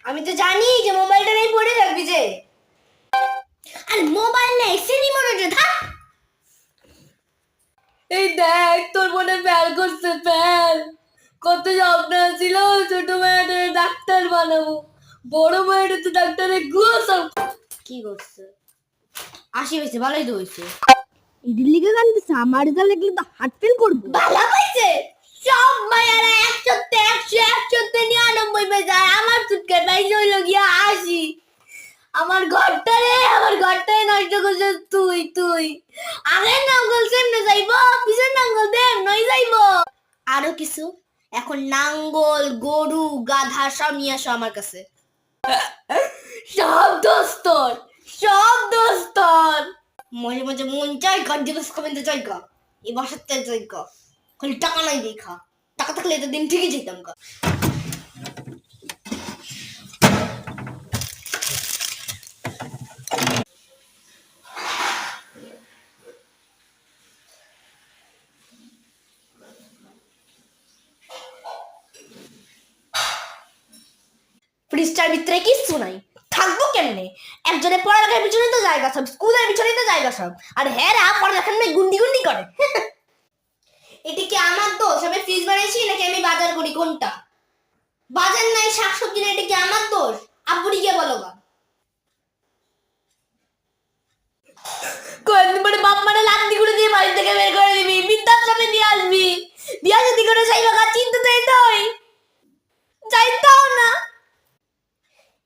আমি তো জানি যে মোবাইলটা নেই পড়ে থাকবি যে। আর মোবাইল নেই সিনেমা মনে থাক। এই দেখ তোর মনে প্যাল করছে প্যাল। কত স্বপ্ন ছিল ছোট মেয়েটারে ডাক্তার বানাবো, বড় মেয়েটা তো ডাক্তারের গুয়াসব। কি করছে? আসি হয়েছে, ভালোই তো হয়েছে। এদের লিগে কান্দছে, আমার রেজাল্ট লিখলে তো হার্ট ফেল করবো। ভালো হয়েছে। সব মায়েরা 100 100 199 পেয়ে যায়, আমার চুটকার পাইছে হইল গিয়া 80। আমার ঘরটারে নষ্ট করছে তুই। আগের নাঙ্গল সামনে যাইবো, পিছনের নাঙ্গল দেম নই যাইবো। আরো কিছু, এখন নাঙ্গল গরু গাধা সব নিয়ে আসো আমার কাছে। সব দোস্তর, মাঝে মাঝে মন চাই গান দিবস কমেন্টে চাই গা, এই বাসাতে চাই গা। খালি টাকা নাই দেখা, টাকা থাকলে এতদিন ঠিকই যেতাম গা। ফ্রিজটার ভিতরে কিচ্ছু নাই, থাকবো কেমনে? একজনের পড়ালেখার পিছনে তো জায়গা সব, স্কুলের পিছনে তো জায়গা সব, আর হেরা পড়ালেখার মেয়ে গুন্ডি গুন্ডি করে। এটা কি আমার দোষ আমি ফ্রিজ বানিয়েছি নাকি আমি বাজার করি, কোনটা? বাজার নাই শাকসবজি নাই, এটা কি আমার দোষ? আব্বুরি গিয়ে বলো গা। কয়েকদিন পরে বাপ মানে লাত্তি করে দিয়ে বাড়ি থেকে বের করে দিবি, বৃদ্ধাশ্রমে দিয়ে আসবি। বিয়া যদি করে চাইবা গা, চিন্তা তো এটাই, চাইতাও না।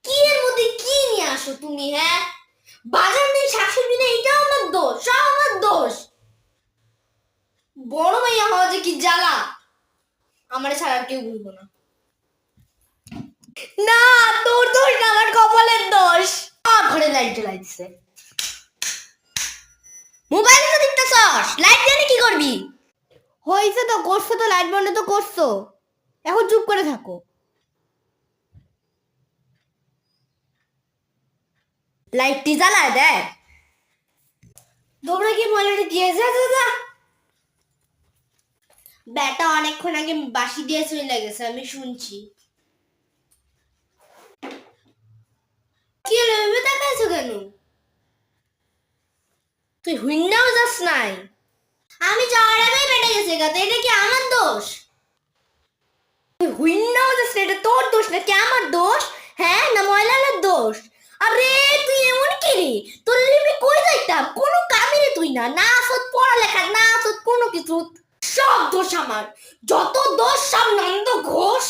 কি এর মধ্যে কি নিয়ে আসো তুমি? হ্যাঁ, বাজার নেই শাকসবজি নেই, এটাও আমার দোষ, সব আমার দোষ। বড় মাইয়া হওয়া যে কি জ্বালা, আমারে ছাড়া আর কেউ বুঝবো না। না, তোর দোষ না, আমার কপালের দোষ। ঘরে লাইট জ্বালাই দিছে, মোবাইলে তো দেখতেছস, লাইট জ্বালিয়ে কি করবি? হয়েছে তো, করছো তো, লাইট বন্ধ তো করছো, এখন চুপ করে থাকো। লাইটটি জ্বালায় দেখ। তোমরা কি ময়লাটা দিয়ে যা। ব্যাটা অনেকক্ষণ আগে বাসি দিয়ে চলে গেছে, আমি শুনছি। কি হলো এভাবে তাকাইছো কেন? তুই হুইন্নাও যাস নাই, আমি যাওয়ার আগেই বেটে গেছে গাতে, এটা কি আমার দোষ? তুই হুইন্নাও যাস না, এটা তোর দোষ নাকি আমার দোষ? হ্যাঁ, না ময়লালার দোষ? আরে তুই এমন কি রে, তোর লিবি কই যাইতাম, কোনো কামে রে তুই না, না আসত পড়ালেখা, না আসত কোনো কিছু, সব দোষ আমার, যত দোষ সব নন্দ ঘোষ।